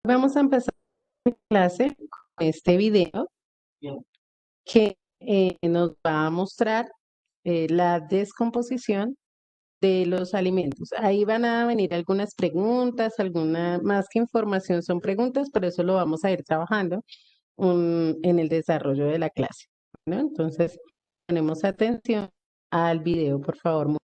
Vamos a empezar la clase con este video que nos va a mostrar la descomposición de los alimentos. Ahí van a venir algunas preguntas, alguna más que información son preguntas, pero eso lo vamos a ir trabajando en el desarrollo de la clase, ¿no? Entonces, ponemos atención al video, por favor.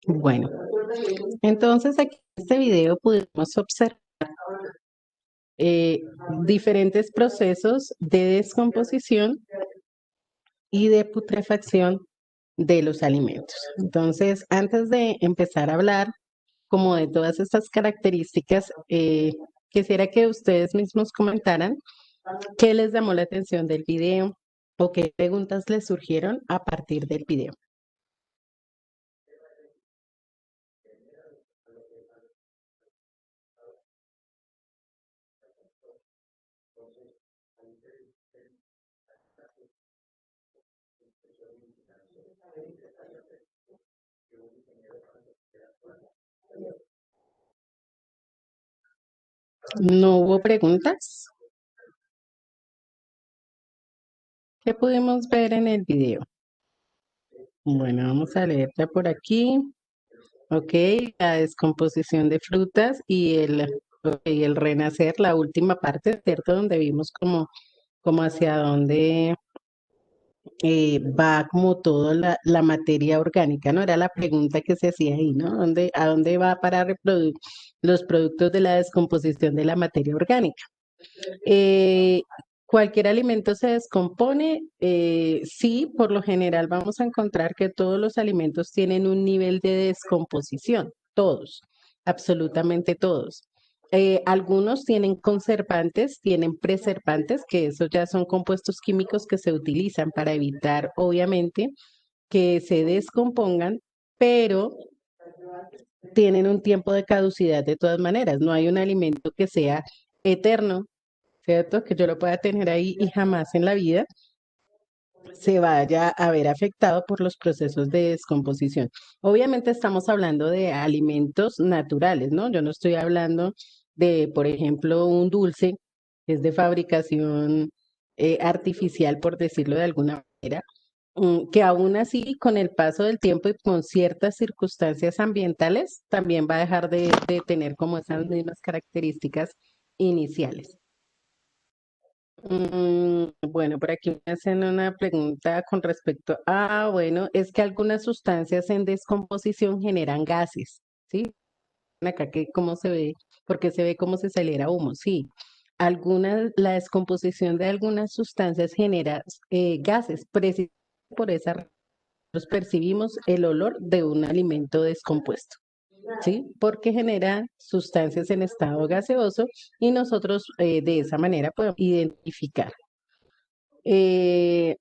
Bueno, entonces aquí en este video pudimos observar eh, diferentes procesos de descomposición y de putrefacción de los alimentos. Entonces, antes de empezar a hablar como de todas estas características, quisiera que ustedes mismos comentaran qué les llamó la atención del video o qué preguntas les surgieron a partir del video. ¿No hubo preguntas? ¿Qué pudimos ver en el video? Bueno, vamos a leerla por aquí. Ok, la descomposición de frutas y el renacer, la última parte, ¿cierto? Donde vimos como hacia dónde va como toda la materia orgánica, ¿no? Era la pregunta que se hacía ahí, ¿no? ¿A dónde va para los productos de la descomposición de la materia orgánica? Eh, Cualquier alimento se descompone, sí, por lo general vamos a encontrar que todos los alimentos tienen un nivel de descomposición, todos, absolutamente todos. Algunos tienen conservantes, tienen preservantes, que esos ya son compuestos químicos que se utilizan para evitar, obviamente, que se descompongan, pero tienen un tiempo de caducidad de todas maneras. No hay un alimento que sea eterno, ¿cierto? Que yo lo pueda tener ahí y jamás en la vida se vaya a ver afectado por los procesos de descomposición. Obviamente estamos hablando de alimentos naturales, ¿no? Yo no estoy hablando de, por ejemplo, un dulce que es de fabricación artificial, por decirlo de alguna manera, que aún así, con el paso del tiempo y con ciertas circunstancias ambientales, también va a dejar de tener como esas mismas características iniciales. Bueno, por aquí me hacen una pregunta con respecto a, bueno, es que algunas sustancias en descomposición generan gases, ¿sí? Acá que cómo se ve, porque se ve cómo se acelera humo, sí. La descomposición de algunas sustancias genera gases, precisamente por esa razón nosotros percibimos el olor de un alimento descompuesto. ¿Sí? Porque genera sustancias en estado gaseoso y nosotros de esa manera podemos identificar. Eh,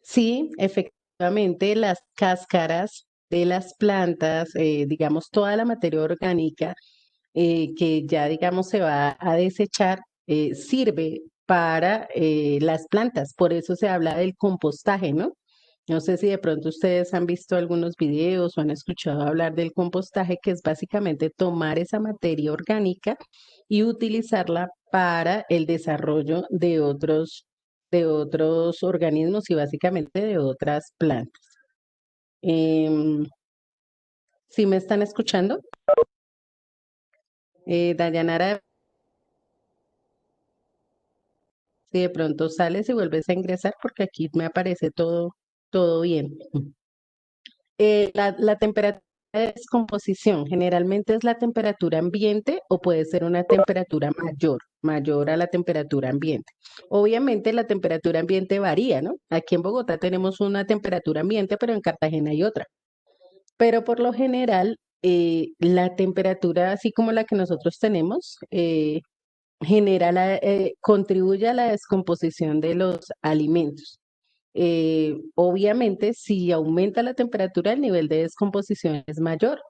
sí, efectivamente, las cáscaras de las plantas, digamos, toda la materia orgánica que ya, digamos, se va a desechar, sirve para las plantas. Por eso se habla del compostaje, ¿no? No sé si de pronto ustedes han visto algunos videos o han escuchado hablar del compostaje, que es básicamente tomar esa materia orgánica y utilizarla para el desarrollo de otros organismos y básicamente de otras plantas. ¿Sí me están escuchando? Dayanara, si de pronto sales y vuelves a ingresar, porque aquí me aparece todo bien. La temperatura de descomposición generalmente es la temperatura ambiente o puede ser una temperatura mayor a la temperatura ambiente. Obviamente la temperatura ambiente varía, ¿no? Aquí en Bogotá tenemos una temperatura ambiente, pero en Cartagena hay otra. Pero por lo general, la temperatura, así como la que nosotros tenemos, contribuye a la descomposición de los alimentos. Obviamente, si aumenta la temperatura, el nivel de descomposición es mayor.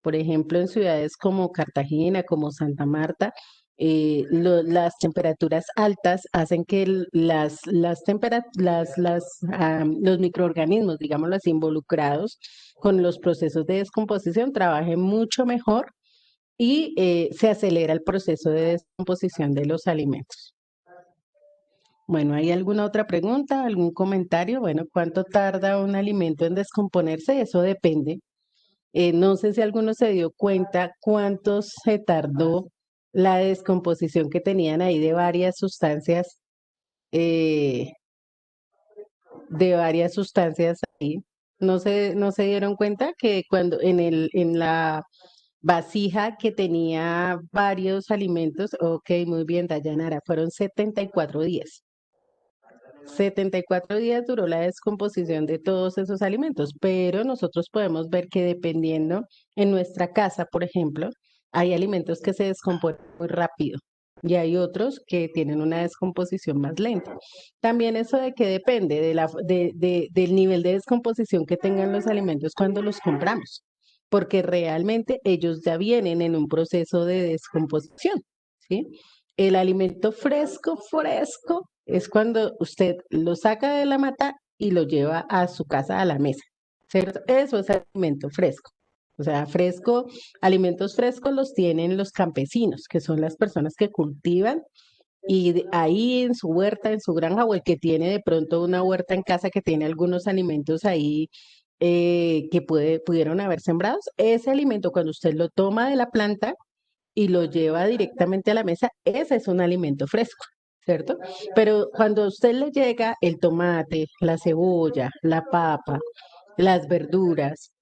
Por ejemplo, en ciudades como Cartagena, como Santa Marta, las temperaturas altas hacen que los microorganismos, digámoslo así, involucrados con los procesos de descomposición trabajen mucho mejor y se acelera el proceso de descomposición de los alimentos. Bueno, ¿hay alguna otra pregunta, algún comentario? Bueno, ¿cuánto tarda un alimento en descomponerse? Eso depende. No sé si alguno se dio cuenta cuánto se tardó la descomposición que tenían ahí eh, de varias sustancias ahí. No se dieron cuenta que cuando en la vasija que tenía varios alimentos, ok, muy bien, Dayanara, fueron 74 días. 74 días duró la descomposición de todos esos alimentos, pero nosotros podemos ver que dependiendo en nuestra casa, por ejemplo, hay alimentos que se descomponen muy rápido y hay otros que tienen una descomposición más lenta. También eso de que depende del nivel de descomposición que tengan los alimentos cuando los compramos, porque realmente ellos ya vienen en un proceso de descomposición, ¿sí? El alimento fresco, fresco, es cuando usted lo saca de la mata y lo lleva a su casa, a la mesa, ¿cierto? Eso es alimento fresco. O sea, fresco, alimentos frescos los tienen los campesinos, que son las personas que cultivan y ahí en su huerta, en su granja, o el que tiene de pronto una huerta en casa que tiene algunos alimentos ahí que pudieron haber sembrados, ese alimento cuando usted lo toma de la planta, y lo lleva directamente a la mesa, ese es un alimento fresco, ¿cierto? Pero cuando a usted le llega el tomate, la cebolla, la papa, las verduras,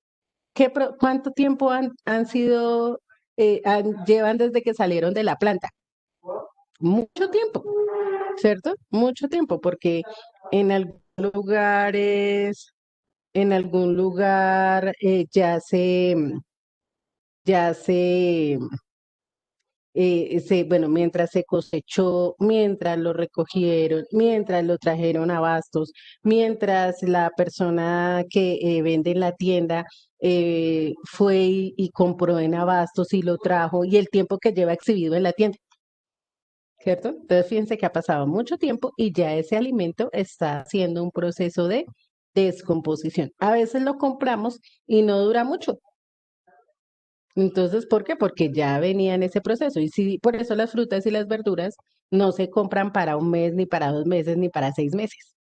¿cuánto tiempo han sido, llevan desde que salieron de la planta? Mucho tiempo, ¿cierto? Mucho tiempo, porque en algunos lugares, en algún lugar ya se bueno, mientras se cosechó, mientras lo recogieron, mientras lo trajeron a bastos, mientras la persona que vende en la tienda fue y compró en abastos y lo trajo y el tiempo que lleva exhibido en la tienda, ¿cierto? Entonces fíjense que ha pasado mucho tiempo y ya ese alimento está haciendo un proceso de descomposición. A veces lo compramos y no dura mucho. Entonces, ¿por qué? Porque ya venía en ese proceso. Y sí, por eso las frutas y las verduras no se compran para un mes, ni para 2 meses, ni para 6 meses,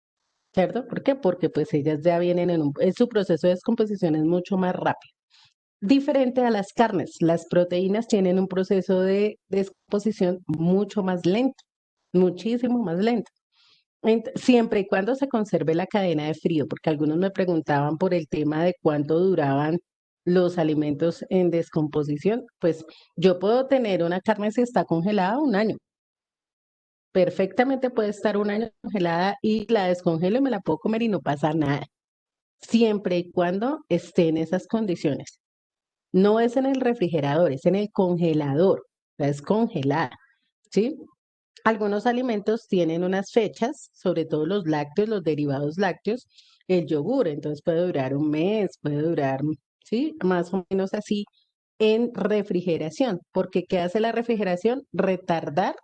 ¿cierto? ¿Por qué? Porque pues ellas ya vienen su proceso de descomposición es mucho más rápido. Diferente a las carnes, las proteínas tienen un proceso de descomposición mucho más lento, muchísimo más lento. Siempre y cuando se conserve la cadena de frío, porque algunos me preguntaban por el tema de cuánto duraban los alimentos en descomposición, pues yo puedo tener una carne si está congelada 1 año. Perfectamente puede estar 1 año congelada y la descongelo y me la puedo comer y no pasa nada, siempre y cuando esté en esas condiciones. No es en el refrigerador, es en el congelador, o sea, es congelada, ¿sí? Algunos alimentos tienen unas fechas, sobre todo los lácteos, los derivados lácteos, el yogur, entonces puede durar un mes, puede durar, sí, más o menos así en refrigeración, porque ¿qué hace la refrigeración? Retardar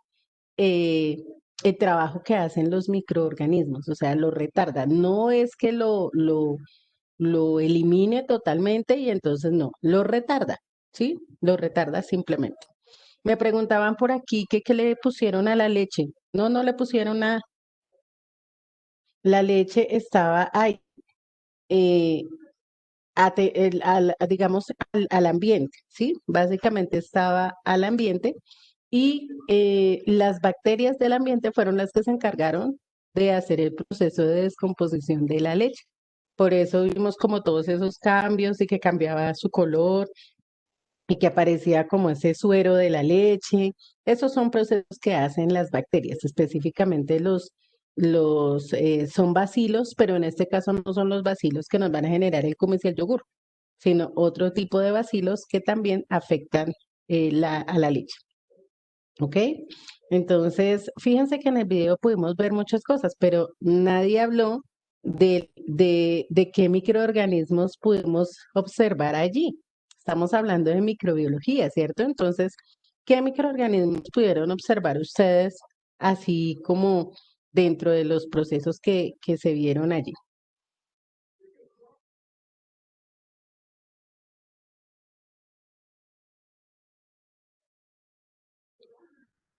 eh, el trabajo que hacen los microorganismos, o sea, lo retarda. No es que lo elimine totalmente y entonces no, lo retarda, ¿sí? Lo retarda simplemente. Me preguntaban por aquí que qué le pusieron a la leche. No, no le pusieron nada. La leche estaba ahí, eh, digamos, al ambiente, ¿sí? Básicamente estaba al ambiente y las bacterias del ambiente fueron las que se encargaron de hacer el proceso de descomposición de la leche. Por eso vimos como todos esos cambios y que cambiaba su color y que aparecía como ese suero de la leche. Esos son procesos que hacen las bacterias, específicamente son bacilos, pero en este caso no son los bacilos que nos van a generar el cumis y el yogur, sino otro tipo de bacilos que también afectan a la leche. ¿Ok? Entonces, fíjense que en el video pudimos ver muchas cosas, pero nadie habló de qué microorganismos pudimos observar allí. Estamos hablando de microbiología, ¿cierto? Entonces, ¿qué microorganismos pudieron observar ustedes así como dentro de los procesos que se vieron allí?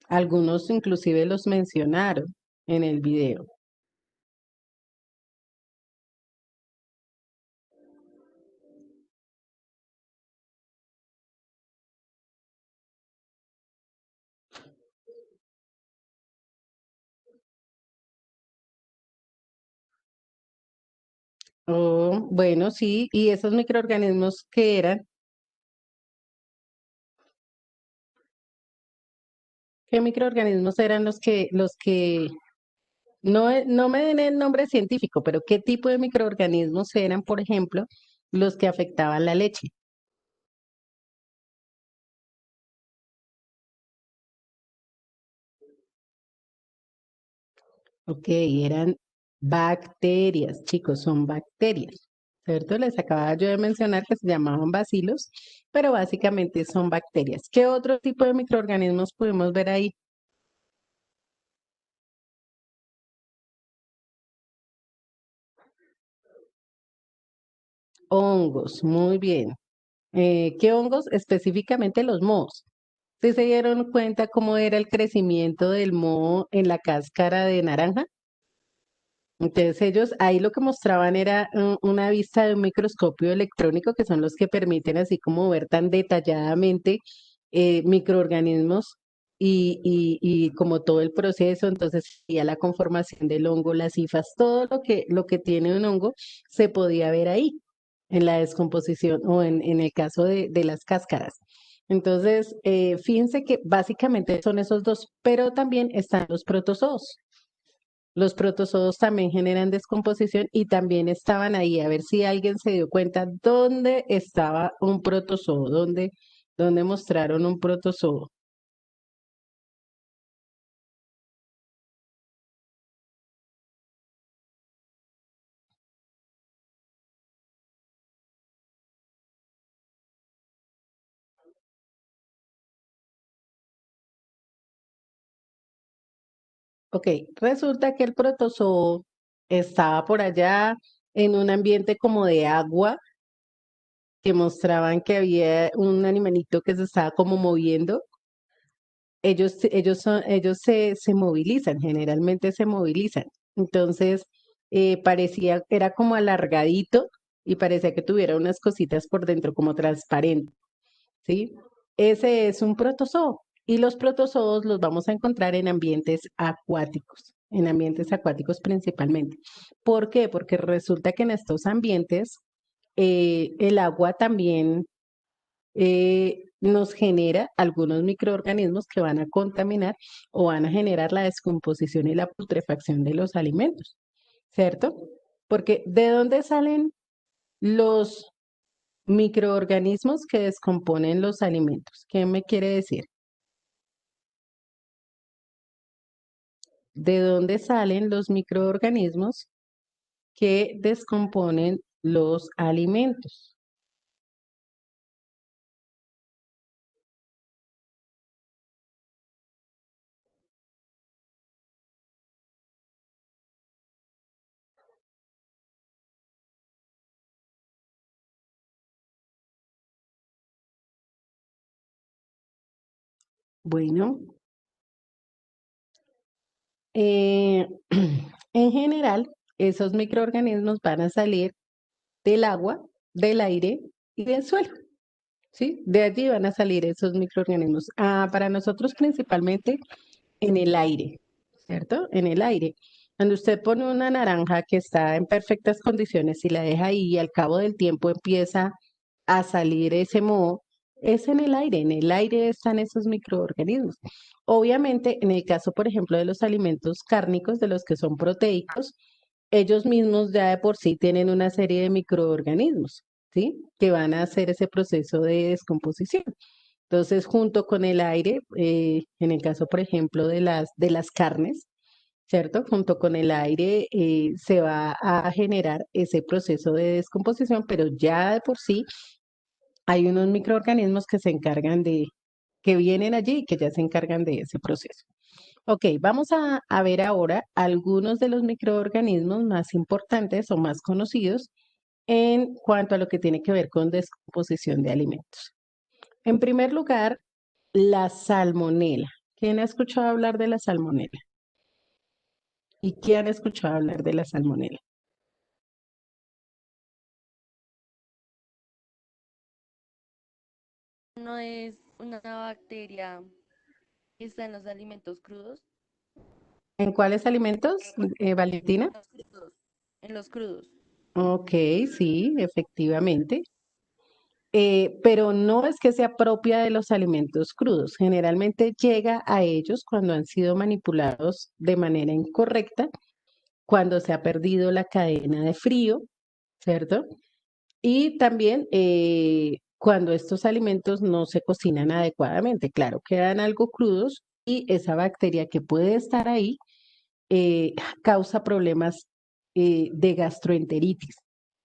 Algunos inclusive los mencionaron en el video. Oh, bueno, sí, y esos microorganismos que eran, ¿qué microorganismos eran los que, no, no me den el nombre científico, pero qué tipo de microorganismos eran, por ejemplo, los que afectaban la leche? Ok, eran bacterias, chicos, son bacterias, ¿cierto? Les acababa yo de mencionar que se llamaban bacilos, pero básicamente son bacterias. ¿Qué otro tipo de microorganismos podemos ver ahí? Hongos, muy bien. ¿Qué hongos? Específicamente los mohos. ¿Sí se dieron cuenta cómo era el crecimiento del moho en la cáscara de naranja? Entonces ellos ahí lo que mostraban era una vista de un microscopio electrónico que son los que permiten así como ver tan detalladamente microorganismos y como todo el proceso, entonces ya la conformación del hongo, las hifas, todo lo que tiene un hongo se podía ver ahí en la descomposición o en el caso de las cáscaras. Entonces, fíjense que básicamente son esos dos, pero también están los protozoos. Los protozoos también generan descomposición y también estaban ahí. A ver si alguien se dio cuenta dónde estaba un protozoo, dónde mostraron un protozoo. Ok, resulta que el protozoo estaba por allá en un ambiente como de agua, que mostraban que había un animalito que se estaba como moviendo. Ellos se movilizan, generalmente se movilizan. Entonces, parecía, era como alargadito y parecía que tuviera unas cositas por dentro como transparentes, ¿sí? Ese es un protozoo y los protozoos los vamos a encontrar en ambientes acuáticos principalmente. ¿Por qué? Porque resulta que en estos ambientes el agua también nos genera algunos microorganismos que van a contaminar o van a generar la descomposición y la putrefacción de los alimentos, ¿cierto? Porque ¿de dónde salen los microorganismos que descomponen los alimentos? ¿Qué me quiere decir? ¿De dónde salen los microorganismos que descomponen los alimentos? Bueno, eh, en general, esos microorganismos van a salir del agua, del aire y del suelo, ¿sí? De allí van a salir esos microorganismos. Ah, para nosotros principalmente en el aire, ¿cierto? En el aire. Cuando usted pone una naranja que está en perfectas condiciones y la deja ahí y al cabo del tiempo empieza a salir ese moho, es en el aire están esos microorganismos. Obviamente, en el caso, por ejemplo, de los alimentos cárnicos, de los que son proteicos, ellos mismos ya de por sí tienen una serie de microorganismos, ¿sí? Que van a hacer ese proceso de descomposición. Entonces, junto con el aire, en el caso, por ejemplo, de las carnes, ¿cierto? Junto con el aire se va a generar ese proceso de descomposición, pero ya de por sí hay unos microorganismos que se encargan que vienen allí y que ya se encargan de ese proceso. Ok, vamos a ver ahora algunos de los microorganismos más importantes o más conocidos en cuanto a lo que tiene que ver con descomposición de alimentos. En primer lugar, la salmonela. ¿Quién ha escuchado hablar de la salmonela? ¿Y quién han escuchado hablar de la salmonela? No es una bacteria que está en los alimentos crudos. ¿En cuáles alimentos, Valentina? En los crudos. En los crudos. Ok, sí, efectivamente. Pero no es que sea propia de los alimentos crudos. Generalmente llega a ellos cuando han sido manipulados de manera incorrecta, cuando se ha perdido la cadena de frío, ¿cierto? Y también cuando estos alimentos no se cocinan adecuadamente. Claro, quedan algo crudos y esa bacteria que puede estar ahí causa problemas de gastroenteritis.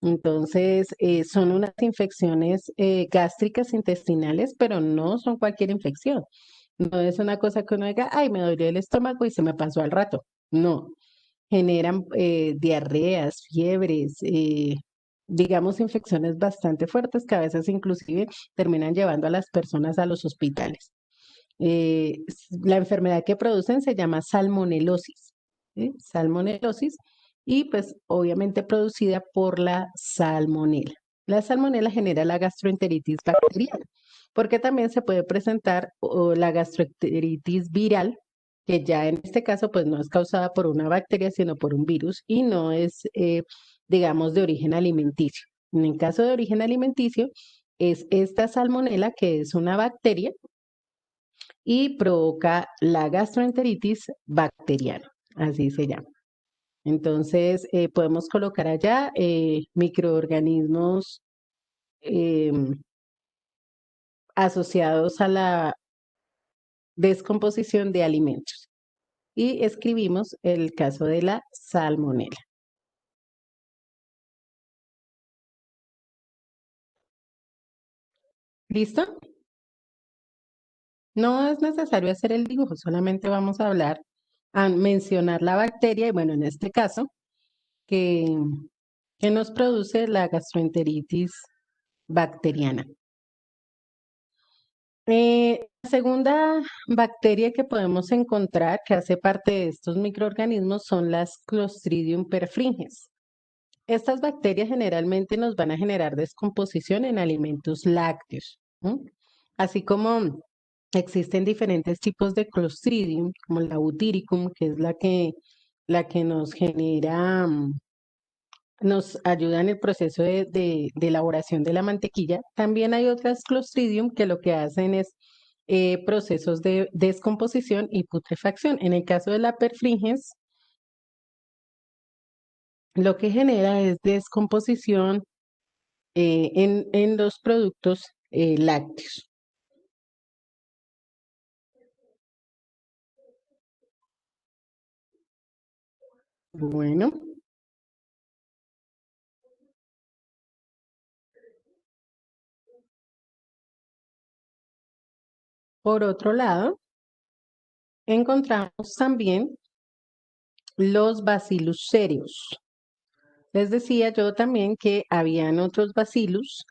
Entonces, son unas infecciones gástricas intestinales, pero no son cualquier infección. No es una cosa que uno diga, ay, me dolió el estómago y se me pasó al rato. No, generan diarreas, fiebres, digamos, infecciones bastante fuertes que a veces inclusive terminan llevando a las personas a los hospitales. La enfermedad que producen se llama salmonelosis, ¿sí? Salmonelosis y pues obviamente producida por la salmonela. La salmonela genera la gastroenteritis bacteriana, porque también se puede presentar la gastroenteritis viral, que ya en este caso pues no es causada por una bacteria, sino por un virus y no es, digamos, de origen alimenticio. En el caso de origen alimenticio, es esta salmonela, que es una bacteria y provoca la gastroenteritis bacteriana, así se llama. Entonces, podemos colocar allá microorganismos asociados a la descomposición de alimentos y escribimos el caso de la salmonela. ¿Listo? No es necesario hacer el dibujo, solamente vamos a hablar, a mencionar la bacteria y bueno, en este caso, que, que nos produce la gastroenteritis bacteriana. La segunda bacteria que podemos encontrar que hace parte de estos microorganismos son las Clostridium perfringens. Estas bacterias generalmente nos van a generar descomposición en alimentos lácteos, ¿no? Así como existen diferentes tipos de Clostridium, como la Butyricum, que es la que nos genera, nos ayuda en el proceso de elaboración de la mantequilla. También hay otras Clostridium que lo que hacen es procesos de descomposición y putrefacción. En el caso de la perfringens, lo que genera es descomposición en los productos lácteos. Bueno, por otro lado, encontramos también los bacillus cereus. Les decía yo también que habían otros bacillus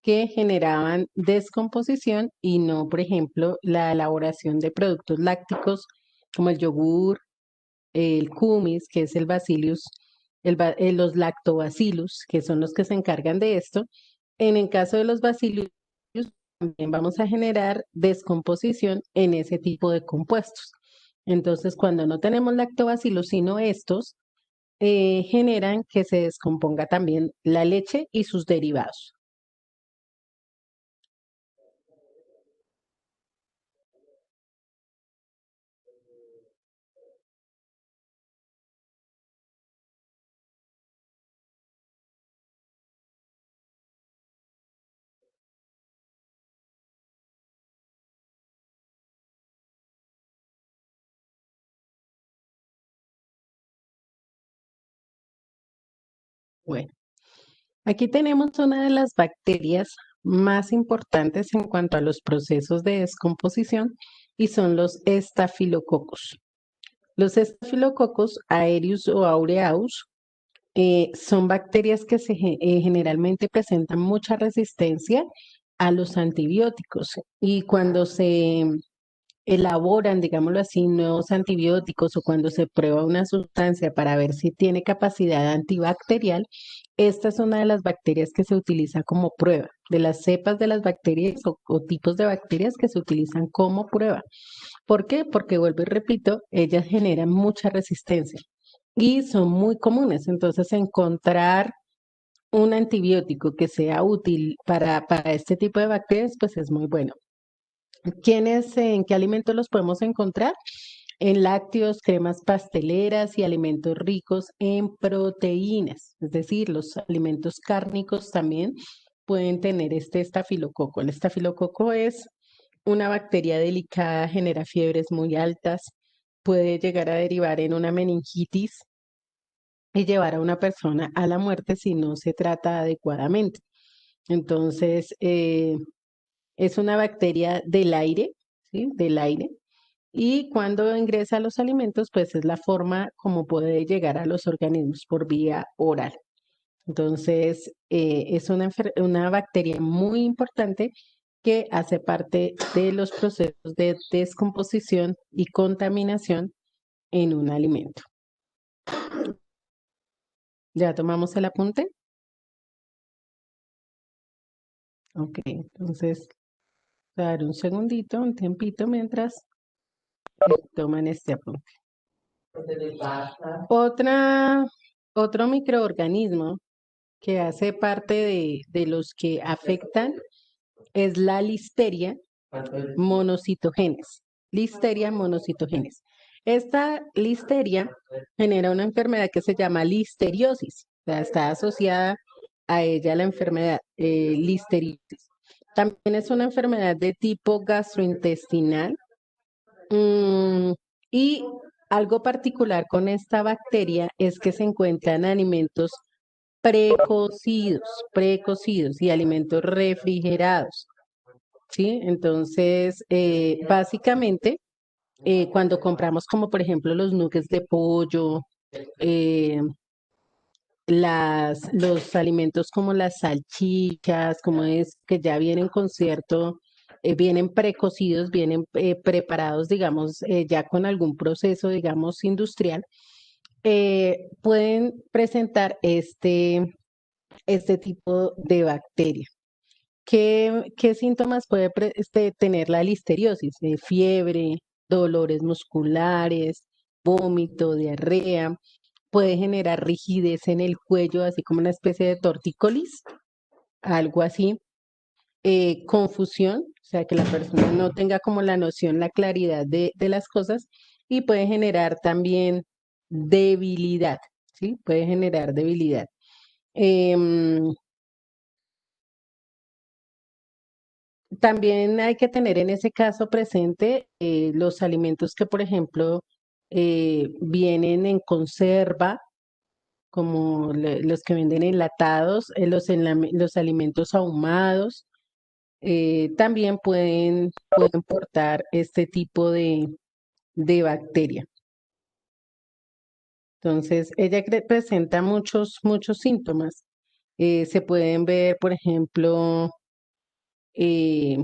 que generaban descomposición y no, por ejemplo, la elaboración de productos lácticos como el yogur, el cumis, que es el bacillus, los lactobacillus, que son los que se encargan de esto. En el caso de los bacillus, también vamos a generar descomposición en ese tipo de compuestos. Entonces, cuando no tenemos lactobacillus, sino estos, generan que se descomponga también la leche y sus derivados. Bueno, aquí tenemos una de las bacterias más importantes en cuanto a los procesos de descomposición y son los estafilococos. Los estafilococos aereus o aureus son bacterias que generalmente presentan mucha resistencia a los antibióticos y cuando se elaboran, digámoslo así, nuevos antibióticos o cuando se prueba una sustancia para ver si tiene capacidad antibacterial, esta es una de las bacterias que se utiliza como prueba, de las cepas de las bacterias o tipos de bacterias que se utilizan como prueba. ¿Por qué? Porque vuelvo y repito, ellas generan mucha resistencia y son muy comunes. Entonces, encontrar un antibiótico que sea útil para este tipo de bacterias, pues es muy bueno. ¿En qué alimentos los podemos encontrar? En lácteos, cremas pasteleras y alimentos ricos en proteínas, es decir, los alimentos cárnicos también pueden tener este estafilococo. El estafilococo es una bacteria delicada, genera fiebres muy altas, puede llegar a derivar en una meningitis y llevar a una persona a la muerte si no se trata adecuadamente. Entonces, es una bacteria del aire, ¿sí? Del aire. Y cuando ingresa a los alimentos, pues es la forma como puede llegar a los organismos por vía oral. Entonces, es una bacteria muy importante que hace parte de los procesos de descomposición y contaminación en un alimento. ¿Ya tomamos el apunte? Ok, entonces, dar un segundito, un tiempito mientras toman este apunte. Otra, otro microorganismo que hace parte de los que afectan es la Listeria monocitogenes. Listeria monocitogenes. Esta listeria genera una enfermedad que se llama listeriosis. O sea, está asociada a ella la enfermedad listeritis. También es una enfermedad de tipo gastrointestinal. Mm, y algo particular con esta bacteria es que se encuentra en alimentos precocidos, precocidos y alimentos refrigerados, ¿sí? Entonces, básicamente, cuando compramos como por ejemplo los nuggets de pollo, eh, los alimentos como las salchichas, como es que ya vienen con cierto, vienen precocidos, vienen preparados, digamos, ya con algún proceso, digamos, industrial, pueden presentar este tipo de bacteria. ¿Qué síntomas puede tener la listeriosis? Fiebre, dolores musculares, vómito, diarrea, puede generar rigidez en el cuello, así como una especie de tortícolis, algo así, confusión, o sea, que la persona no tenga como la noción, la claridad de las cosas, y puede generar también debilidad, ¿sí? Puede generar debilidad. Em, También hay que tener en ese caso presente los alimentos que, por ejemplo, vienen en conserva, como los que venden enlatados, los alimentos ahumados, también pueden portar este tipo de bacteria. Entonces, ella presenta muchos síntomas. Se pueden ver, por ejemplo, eh,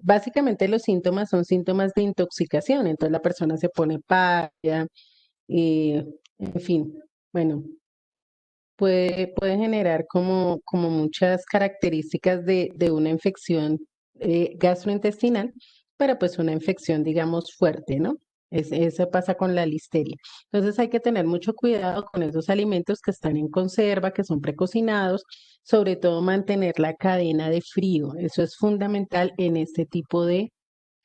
básicamente los síntomas son síntomas de intoxicación, entonces la persona se pone pálida, en fin, bueno, puede generar como muchas características de una infección gastrointestinal, pero pues una infección, digamos, fuerte, ¿no? Eso pasa con la listeria. Entonces hay que tener mucho cuidado con esos alimentos que están en conserva, que son precocinados, sobre todo mantener la cadena de frío. Eso es fundamental en este tipo de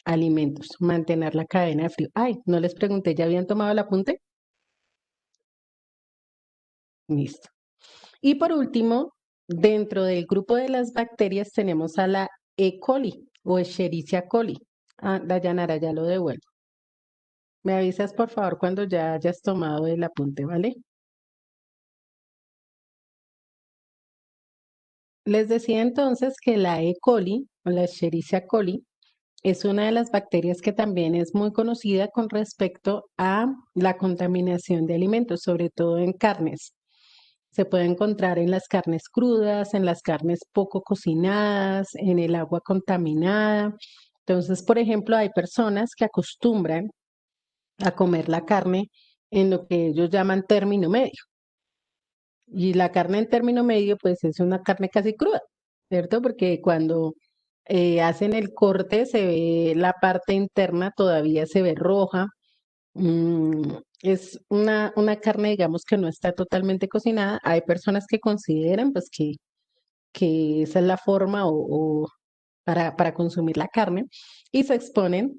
alimentos, mantener la cadena de frío. Ay, no les pregunté, ¿ya habían tomado el apunte? Listo. Y por último, dentro del grupo de las bacterias tenemos a la E. coli o Escherichia coli. Ah, Dayanara, ya lo devuelvo. Me avisas por favor cuando ya hayas tomado el apunte, ¿vale? Les decía entonces que la E. coli o la Escherichia coli es una de las bacterias que también es muy conocida con respecto a la contaminación de alimentos, sobre todo en carnes. Se puede encontrar en las carnes crudas, en las carnes poco cocinadas, en el agua contaminada. Entonces, por ejemplo, hay personas que acostumbran a comer la carne en lo que ellos llaman término medio. Y la carne en término medio, pues es una carne casi cruda, ¿cierto? Porque cuando hacen el corte se ve la parte interna, todavía se ve roja, Es una carne, digamos, que no está totalmente cocinada. Hay personas que consideran pues que esa es la forma o para consumir la carne y se exponen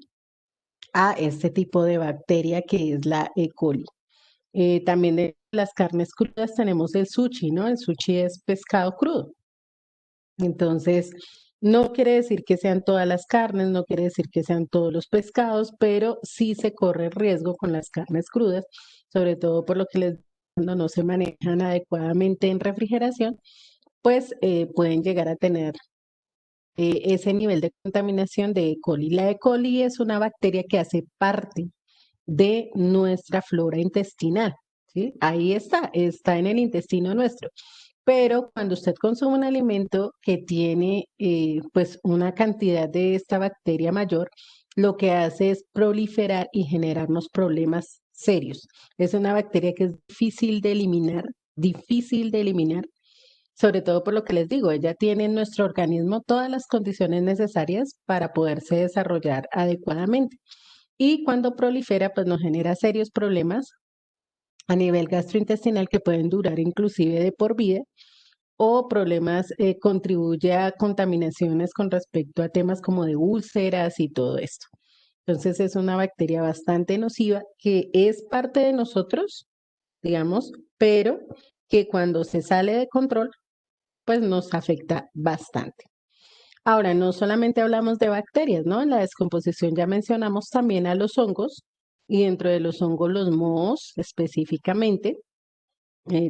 a este tipo de bacteria que es la E. coli. También de las carnes crudas tenemos el sushi, ¿no? El sushi es pescado crudo. Entonces, no quiere decir que sean todas las carnes, no quiere decir que sean todos los pescados, pero sí se corre riesgo con las carnes crudas, sobre todo por lo que les cuando no se manejan adecuadamente en refrigeración, pues pueden llegar a tener ese nivel de contaminación de E. coli. La E. coli es una bacteria que hace parte de nuestra flora intestinal, ¿sí? Ahí está en el intestino nuestro. Pero cuando usted consume un alimento que tiene pues una cantidad de esta bacteria mayor, lo que hace es proliferar y generarnos problemas serios. Es una bacteria que es difícil de eliminar, sobre todo por lo que les digo, ella tiene en nuestro organismo todas las condiciones necesarias para poderse desarrollar adecuadamente. Y cuando prolifera, pues nos genera serios problemas a nivel gastrointestinal que pueden durar inclusive de por vida o problemas, contribuye a contaminaciones con respecto a temas como de úlceras y todo esto. Entonces es una bacteria bastante nociva que es parte de nosotros, digamos, pero que cuando se sale de control, pues nos afecta bastante. Ahora, no solamente hablamos de bacterias, ¿no? En la descomposición ya mencionamos también a los hongos y dentro de los hongos los mohos específicamente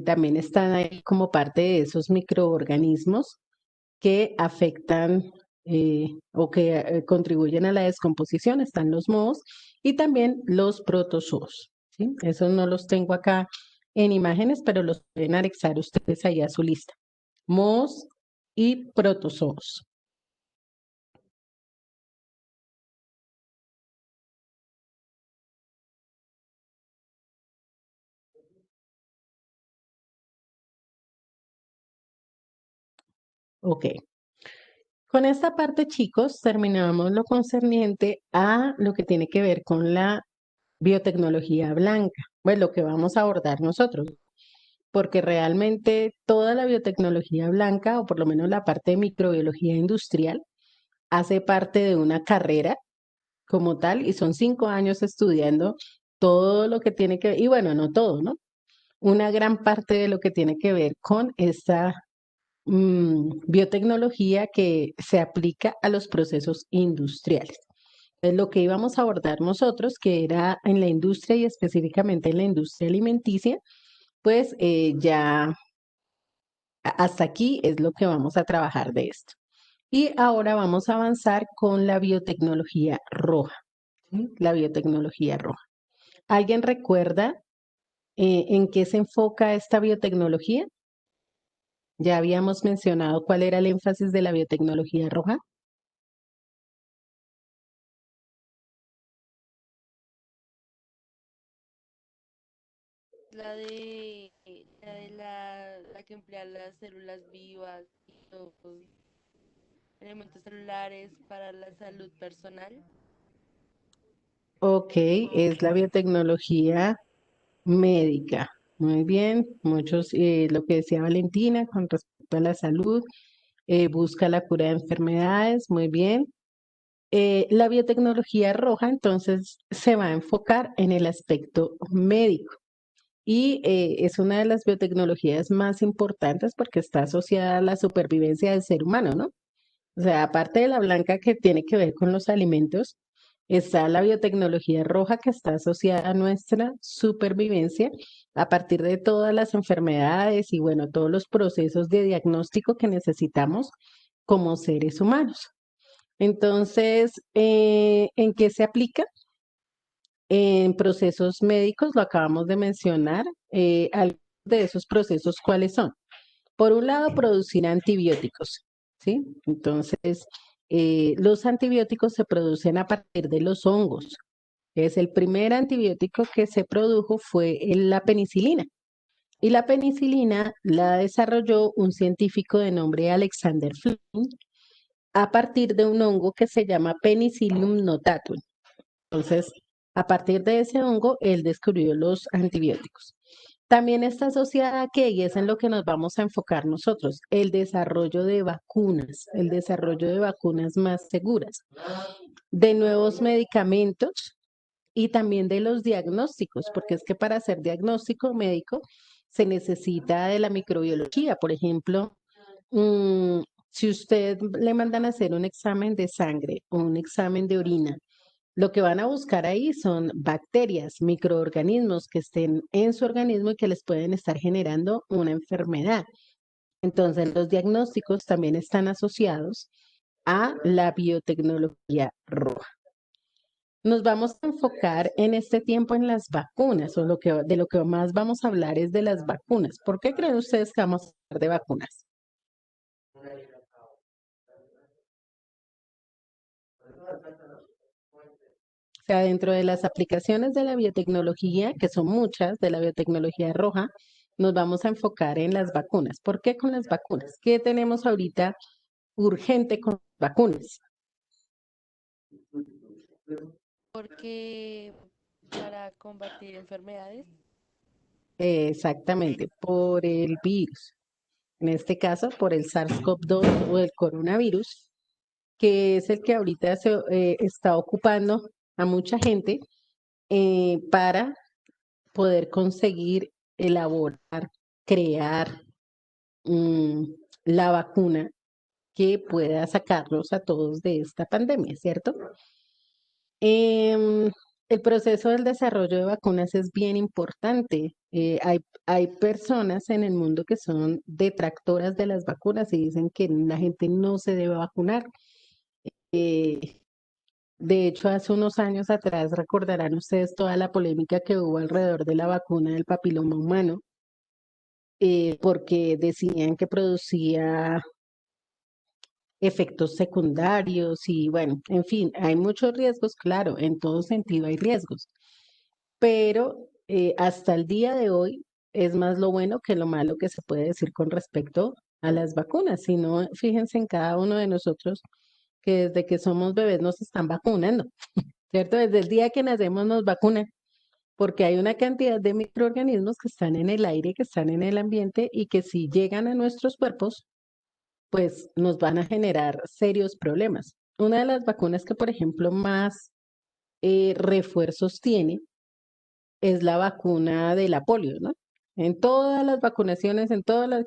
también están ahí como parte de esos microorganismos que afectan o que contribuyen a la descomposición. Están los mohos y también los protozoos, ¿sí? Esos no los tengo acá en imágenes, pero los pueden anexar ustedes ahí a su lista. Mohos y protozoos. Ok. Con esta parte, chicos, terminamos lo concerniente a lo que tiene que ver con la biotecnología blanca, pues lo que vamos a abordar nosotros, porque realmente toda la biotecnología blanca, o por lo menos la parte de microbiología industrial, hace parte de una carrera como tal, y son 5 años estudiando todo lo que tiene que ver, y bueno, no todo, ¿no? Una gran parte de lo que tiene que ver con esta biotecnología que se aplica a los procesos industriales. Entonces, lo que íbamos a abordar nosotros, que era en la industria y específicamente en la industria alimenticia, pues ya hasta aquí es lo que vamos a trabajar de esto. Y ahora vamos a avanzar con la biotecnología roja, ¿sí? La biotecnología roja. ¿Alguien recuerda en qué se enfoca esta biotecnología? Ya habíamos mencionado cuál era el énfasis de la biotecnología roja. La que emplea las células vivas y los elementos celulares para la salud personal. Ok, es la biotecnología médica. Muy bien, muchos, lo que decía Valentina con respecto a la salud, busca la cura de enfermedades, muy bien. La biotecnología roja entonces se va a enfocar en el aspecto médico y es una de las biotecnologías más importantes porque está asociada a la supervivencia del ser humano, ¿no? O sea, aparte de la blanca que tiene que ver con los alimentos, está la biotecnología roja que está asociada a nuestra supervivencia a partir de todas las enfermedades y bueno, todos los procesos de diagnóstico que necesitamos como seres humanos. Entonces, ¿en qué se aplica? En procesos médicos, lo acabamos de mencionar. Algunos de esos procesos, ¿cuáles son? Por un lado, producir antibióticos, ¿sí? Entonces, los antibióticos se producen a partir de los hongos. Es el primer antibiótico que se produjo fue la penicilina. Y la penicilina la desarrolló un científico de nombre Alexander Fleming a partir de un hongo que se llama Penicillium notatum. Entonces, A partir de ese hongo, él descubrió los antibióticos. También está asociada a qué, y es en lo que nos vamos a enfocar nosotros, el desarrollo de vacunas más seguras, de nuevos medicamentos y también de los diagnósticos, porque es que para hacer diagnóstico médico se necesita de la microbiología. Por ejemplo, mm, si usted le mandan a hacer un examen de sangre o un examen de orina, lo que van a buscar ahí son bacterias, microorganismos que estén en su organismo y que les pueden estar generando una enfermedad. Entonces, los diagnósticos también están asociados a la biotecnología roja. Nos vamos a enfocar en este tiempo en las vacunas, o de lo que más vamos a hablar es de las vacunas. ¿Por qué creen ustedes que vamos a hablar de vacunas? O sea, dentro de las aplicaciones de la biotecnología, que son muchas, de la biotecnología roja, nos vamos a enfocar en las vacunas. ¿Por qué con las vacunas? ¿Qué tenemos ahorita urgente con vacunas? Porque para combatir enfermedades, Exactamente, por el virus. En este caso, por el SARS-CoV-2 o el coronavirus, que es el que ahorita está ocupando a mucha gente para poder conseguir elaborar, crear mm, la vacuna que pueda sacarlos a todos de esta pandemia, ¿cierto? Em, el proceso del desarrollo de vacunas es bien importante. Hay personas en el mundo que son detractoras de las vacunas y dicen que la gente no se debe vacunar. Eh, de hecho, hace unos años atrás recordarán ustedes toda la polémica que hubo alrededor de la vacuna del papiloma humano, porque decían que producía efectos secundarios y bueno, en fin, hay muchos riesgos, claro, en todo sentido hay riesgos, pero hasta el día de hoy es más lo bueno que lo malo que se puede decir con respecto a las vacunas. Si no, fíjense en cada uno de nosotros que desde que somos bebés nos están vacunando, ¿cierto? Desde el día que nacemos nos vacunan, porque hay una cantidad de microorganismos que están en el aire, que están en el ambiente y que si llegan a nuestros cuerpos, pues nos van a generar serios problemas. Una de las vacunas que, por ejemplo, más refuerzos tiene es la vacuna de la polio, ¿no? En todas las vacunaciones,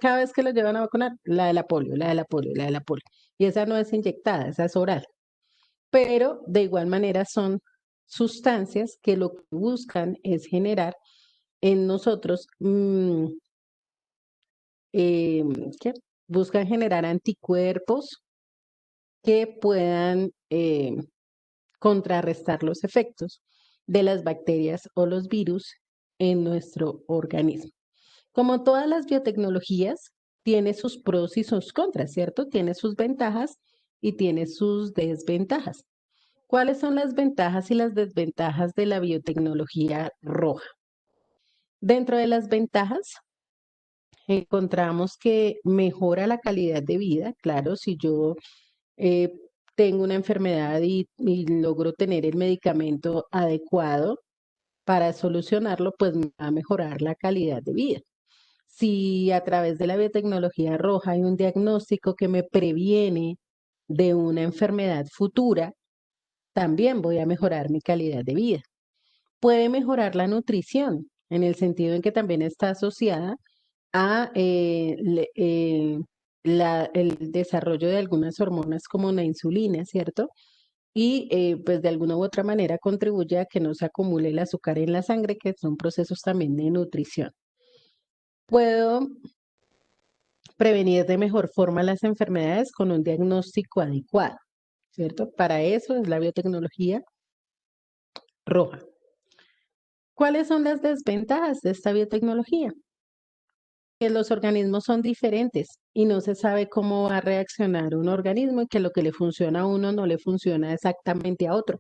cada vez que los llevan a vacunar, la de la polio, la de la polio, la de la polio. Y esa no es inyectada, esa es oral. Pero de igual manera son sustancias que lo que buscan es generar en nosotros, eh, ¿qué? Buscan generar anticuerpos que puedan contrarrestar los efectos de las bacterias o los virus en nuestro organismo. Como todas las biotecnologías, tiene sus pros y sus contras, ¿cierto? Tiene sus ventajas y tiene sus desventajas. ¿Cuáles son las ventajas y las desventajas de la biotecnología roja? Dentro de las ventajas, encontramos que mejora la calidad de vida. Claro, si yo eh, tengo una enfermedad y logro tener el medicamento adecuado para solucionarlo, pues me va a mejorar la calidad de vida. Si a través de la biotecnología roja hay un diagnóstico que me previene de una enfermedad futura, también voy a mejorar mi calidad de vida. Puede mejorar la nutrición, en el sentido en que también está asociada a el desarrollo de algunas hormonas como la insulina, ¿cierto? Y pues de alguna u otra manera contribuye a que no se acumule el azúcar en la sangre, que son procesos también de nutrición. Puedo prevenir de mejor forma las enfermedades con un diagnóstico adecuado, ¿cierto? Para eso es la biotecnología roja. ¿Cuáles son las desventajas de esta biotecnología? Que los organismos son diferentes y no se sabe cómo va a reaccionar un organismo y que lo que le funciona a uno no le funciona exactamente a otro.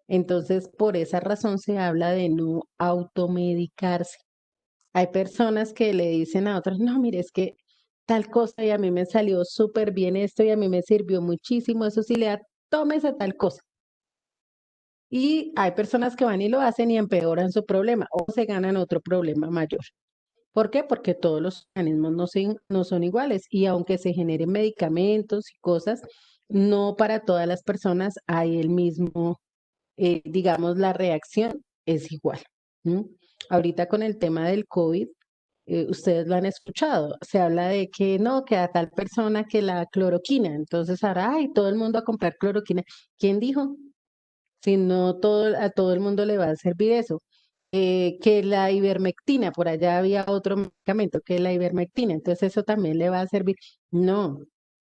Entonces, por esa razón se habla de no automedicarse. Hay personas que le dicen a otras, no, mire, es que tal cosa y a mí me salió súper bien esto y a mí me sirvió muchísimo, eso sí le da, tómese tal cosa. Y hay personas que van y lo hacen y empeoran su problema o se ganan otro problema mayor. ¿Por qué? Porque todos los organismos no son iguales y aunque se generen medicamentos y cosas, no para todas las personas hay el mismo, digamos, la reacción es igual. ¿M? Ahorita con el tema del COVID, ustedes lo han escuchado, se habla de que no, que a tal persona que la cloroquina, entonces ahora, ay, todo el mundo a comprar cloroquina. ¿Quién dijo? Si no a todo el mundo le va a servir eso. Que la ivermectina, por allá había otro medicamento que la ivermectina, entonces eso también le va a servir. No,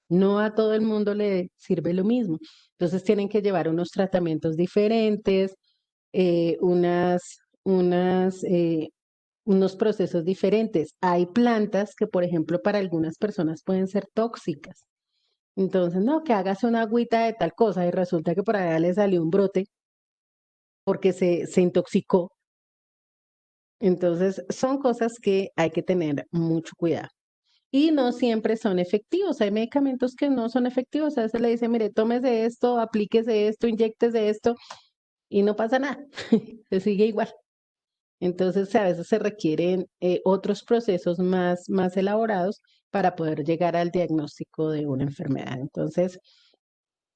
no a todo el mundo le sirve lo mismo. Entonces tienen que llevar unos tratamientos diferentes, unos procesos diferentes. Hay plantas que, por ejemplo, para algunas personas pueden ser tóxicas. Entonces, no, que hagas una agüita de tal cosa y resulta que por allá le salió un brote porque se intoxicó. Entonces, son cosas que hay que tener mucho cuidado. Y no siempre son efectivos. Hay medicamentos que no son efectivos. A veces le dicen, mire, tómese esto, aplíquese esto, inyéctese esto, y no pasa nada. Se sigue igual. Entonces, a veces se requieren otros procesos más elaborados para poder llegar al diagnóstico de una enfermedad. Entonces,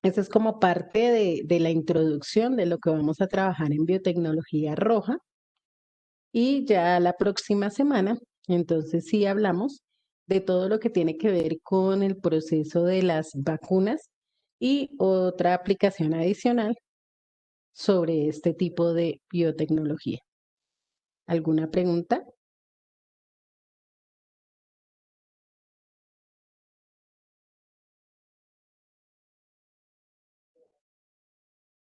esa es como parte de la introducción de lo que vamos a trabajar en biotecnología roja. Y ya la próxima semana, entonces sí hablamos de todo lo que tiene que ver con el proceso de las vacunas y otra aplicación adicional sobre este tipo de biotecnología. ¿Alguna pregunta?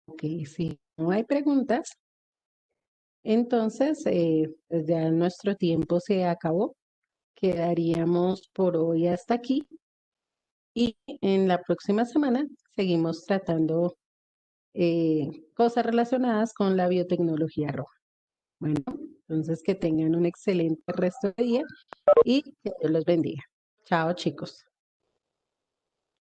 Ok, si no hay preguntas, entonces pues ya nuestro tiempo se acabó. Quedaríamos por hoy hasta aquí y en la próxima semana seguimos tratando cosas relacionadas con la biotecnología roja. Bueno, entonces que tengan un excelente resto de día y que Dios los bendiga. Chao, chicos.